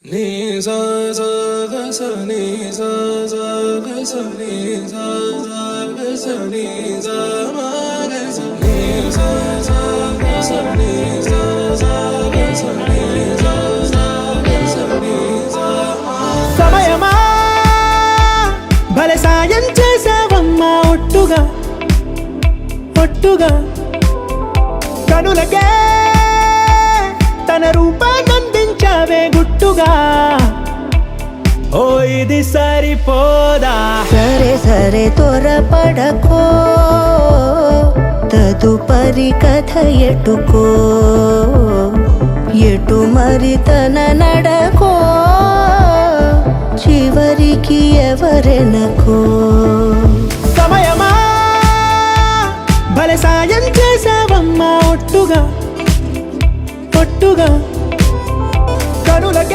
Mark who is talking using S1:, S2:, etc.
S1: నీ సా సా గ స నీ సా సా గ స నీ సా సా గ స నీ సా మా గ స నీ సా సా గ స నీ సా సా గ స నీ సా సా గ స నీ సా మా
S2: సమయమా భలే సాయం చేసావమ్మా ఒట్టుగా ఒట్టుగా కనులకే తన రూపాన్నందించావే గుట్టుగా ఓ ఇది సరిపోదా
S3: సరే సరే త్వరపడకో తదుపరి కథ ఎటుకో ఎటు మరి తన నడకో చివరికి ఎవరెనకో
S2: సమయమా భలే సాయం చేసావమ్మా ఒట్టుగా ఒట్టుగా